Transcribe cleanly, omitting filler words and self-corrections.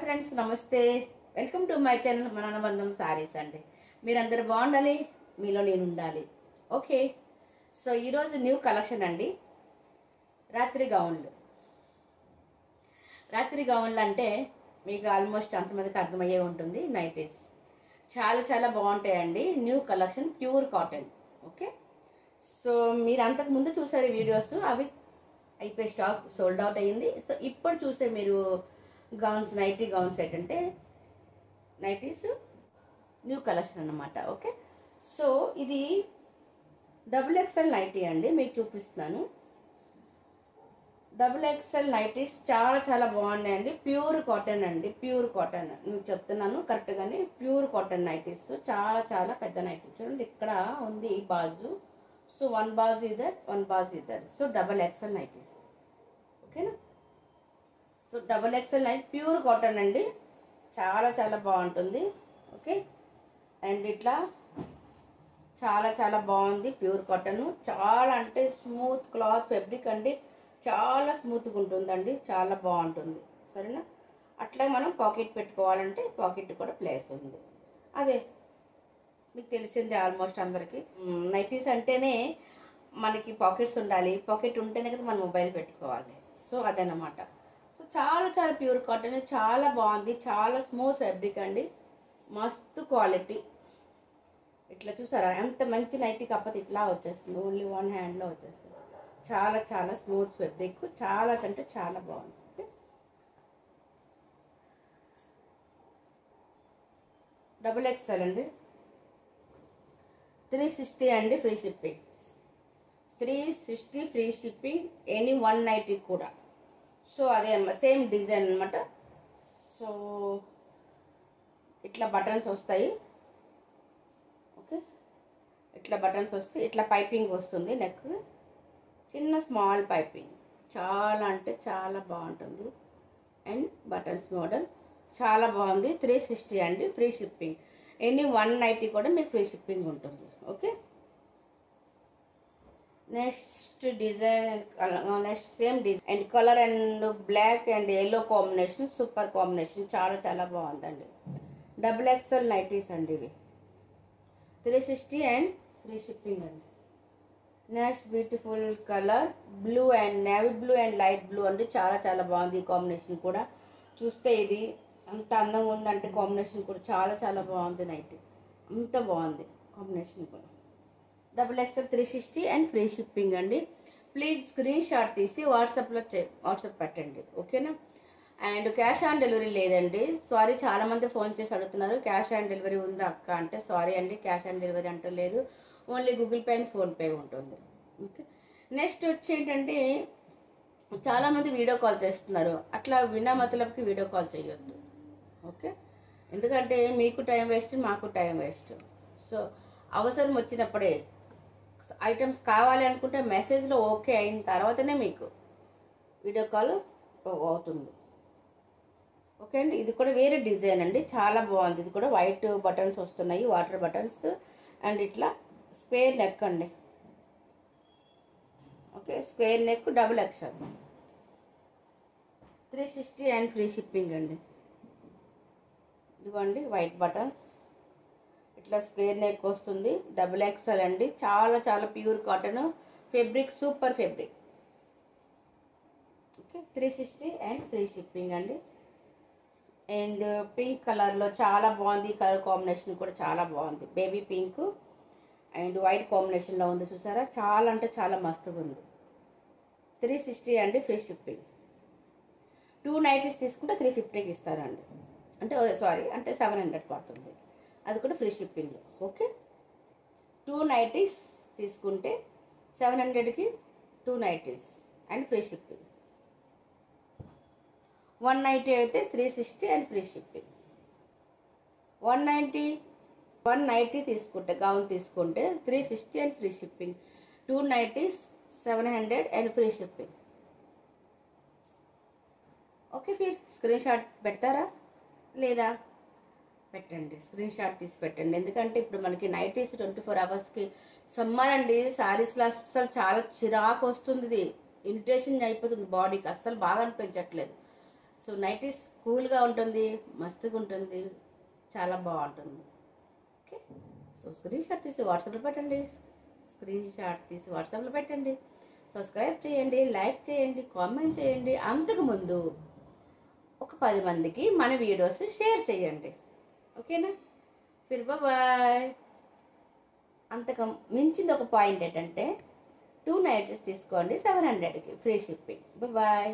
Friends నమస్తే, welcome to my channel మననబంధం sarees అండి. మీరందరూ బాగుండాలి, మీలో నేను ఉండాలి. ఓకే, సో ఈరోజు న్యూ కలెక్షన్ అండి. రాత్రి గౌన్లు. రాత్రి గౌన్లు అంటే మీకు ఆల్మోస్ట్ అంతమందికి అర్థమయ్యే ఉంటుంది. నైటీస్ చాలా చాలా బాగుంటాయండి. New collection, pure cotton. Okay, so మీరు అంతకుముందు చూసారు వీడియోస్, అవి అయిపోయి స్టాక్ సోల్డ్ అవుట్ అయ్యింది. సో ఇప్పుడు చూసే మీరు గౌన్స్, నైటీ గౌన్స్ ఏంటంటే నైటీస్ న్యూ కలెక్షన్ అన్నమాట. ఓకే, సో ఇది XXL నైటీ అండి, మీకు చూపిస్తున్నాను. XXL నైటీస్ చాలా చాలా బాగున్నాయండి. ప్యూర్ కాటన్ అండి, ప్యూర్ కాటన్. మీకు చెప్తున్నాను కరెక్ట్గానే, ప్యూర్ కాటన్ నైటీస్. చాలా చాలా పెద్ద నైటీ. చూడండి, ఇక్కడ ఉంది బాజు. సో వన్ బాజ్ ఇదర్, వన్ బాజ్ ఇదర్. So XXL nighties. ఓకేనా, so XXL night pure cotton అండి, చాలా చాలా బాగుంటుంది. ఓకే, అండ్ ఇట్లా చాలా చాలా బాగుంది. ప్యూర్ కాటన్, చాలా అంటే స్మూత్ క్లాత్, ఫ్యాబ్రిక్ అండి, చాలా స్మూత్గా ఉంటుందండి, చాలా బాగుంటుంది. సరేనా, అట్లా మనం పాకెట్ పెట్టుకోవాలంటే పాకెట్ కూడా ప్లేస్ ఉంది. అదే మీకు తెలిసిందే ఆల్మోస్ట్ అందరికీ. నైటీస్ అంటేనే మనకి పాకెట్స్ ఉండాలి, పాకెట్ ఉంటేనే కదా మనం మొబైల్ పెట్టుకోవాలి. సో అదనమాట. సో చాలా చాలా ప్యూర్ కాటన్, చాలా బాగుంది, చాలా స్మూత్ ఫ్యాబ్రిక్ అండి, మస్తు క్వాలిటీ. ఇట్లా చూసారా ఎంత మంచి నైటీ, కాకపోతే ఇట్లా వచ్చేస్తుంది, ఓన్లీ వన్ హ్యాండ్లో వచ్చేస్తుంది. చాలా చాలా స్మూత్ ఫ్యాబ్రిక్, చాలా అంటే చాలా బాగుంది. XXL అండి, 360 అండి, free shipping. 360 free shipping, any 190 కూడా. సో అదే అన్నమాట, సేమ్ డిజైన్ అనమాట. సో ఇట్లా బటన్స్ వస్తాయి. ఓకే, ఇట్లా బటన్స్ వస్తాయి, ఇట్లా పైపింగ్ వస్తుంది, నెక్ చిన్న స్మాల్ పైపింగ్, చాలా అంటే చాలా బాగుంటుంది. అండ్ బటన్స్ మోడల్ చాలా బాగుంది. 360 అండి, ఫ్రీ షిప్పింగ్. ఎనీ 190 కూడా మీకు ఫ్రీ షిప్పింగ్ ఉంటుంది. Okay, next design, next same design and colour and black and yellow combination, super combination, చాలా చాలా బాగుందండి. XXL నైటీస్ అండి ఇవి, 360 అండ్ ఫ్రీ షిప్పింగ్ అండి. Next beautiful colour, blue and navy blue and light blue అండి, చాలా చాలా బాగుంది. ఈ కాంబినేషన్ కూడా చూస్తే ఇది అంత అందంగా ఉందంటే కాంబినేషన్ కూడా చాలా చాలా బాగుంది. నైటీ అంత బాగుంది కాంబినేషన్ కూడా. XXL 360 అండ్ ఫ్రీ షిప్పింగ్ అండి. ప్లీజ్ స్క్రీన్ షాట్ తీసి వాట్సాప్ పెట్టండి. ఓకేనా, అండ్ క్యాష్ ఆన్ డెలివరీ లేదండి. సారీ, చాలా మంది ఫోన్ చేసి అడుగుతున్నారు క్యాష్ ఆన్ డెలివరీ ఉందా అక్క అంటే, సారీ అండి, క్యాష్ ఆన్ డెలివరీ అంటూ లేదు, only Google pay and PhonePe ఉంటుంది. ఓకే, నెక్స్ట్ వచ్చి ఏంటంటే చాలామంది వీడియో కాల్ చేస్తున్నారు, అట్లా వినా మతలబ్కి వీడియో కాల్ చేయొద్దు. ఓకే, ఎందుకంటే మీకు టైం వేస్ట్, మాకు టైం వేస్ట్. సో అవసరం వచ్చినప్పుడే ఐటమ్స్ కావాలి అనుకుంటే మెసేజ్లో ఓకే అయిన తర్వాతనే మీకు వీడియో కాల్ అవుతుంది. ఓకే అండి, ఇది కూడా వేరే డిజైన్ అండి, చాలా బాగుంది. ఇది కూడా వైట్ బటన్స్ వస్తున్నాయి, వాటర్ బటన్స్, అండ్ ఇట్లా స్క్వేర్ నెక్ అండి. Okay, square neck, XXL 360 and free shipping అండి. ఇదిగోండి వైట్ బటన్స్, ఇట్లా స్క్వేర్ నెక్ వస్తుంది, XXL అండి, చాలా చాలా pure cotton fabric, super fabric. Okay, 360 and free shipping అండి. అండ్ పింక్ కలర్లో చాలా బాగుంది, కలర్ కాంబినేషన్ కూడా చాలా బాగుంది. బేబీ పింక్ అండ్ వైట్ కాంబినేషన్లో ఉంది, చూసారా, చాలా అంటే చాలా మస్తుగా ఉంది. 360 అండి, ఫ్రీ షిప్పింగ్. 2 నైటీస్ తీసుకుంటే 350కి ఇస్తారండి, అంటే సారీ అంటే 700 పడుతుంది, అది కూడా ఫ్రీ షిప్పింగ్లో. ఓకే, 2 నైటీస్ తీసుకుంటే 700కి 2 నైటీస్ అండ్ ఫ్రీ షిప్పింగ్. 190 అయితే 360 అండ్ ఫ్రీ షిప్పింగ్. 190 తీసుకుంటే గౌన్ తీసుకుంటే 360 and free shipping. 2 nighties 700 and free shipping. Okay, ఫిర్ స్క్రీన్ షాట్ పెడతారా లేదా? పెట్టండి, స్క్రీన్ షాట్ తీసి పెట్టండి. ఎందుకంటే ఇప్పుడు మనకి నైటీస్ 24 అవర్స్కి సమ్మర్ అండి, శారీస్లో అస్సలు చాలా చిరాకు వస్తుంది, ఇది ఇరిటేషన్ అయిపోతుంది బాడీకి, అస్సలు బాగా అనిపించట్లేదు. సో నైటీస్ కూల్గా ఉంటుంది, మస్తుగా ఉంటుంది, చాలా బాగుంటుంది. ఓకే, సో స్క్రీన్ షాట్ తీసి వాట్సాప్లో పెట్టండి, సబ్స్క్రైబ్ చేయండి, లైక్ చేయండి, కామెంట్ చేయండి. అంతకుముందు ఒక 10 మందికి మన వీడియోస్ షేర్ చేయండి. ఓకేనా? ఫిర్ బాయ్. అంతకు మించింది ఒక పాయింట్ ఏంటంటే 2 నైటీస్ తీసుకోండి 700కి, ఫ్రీ షిప్పింగ్. బాయ్.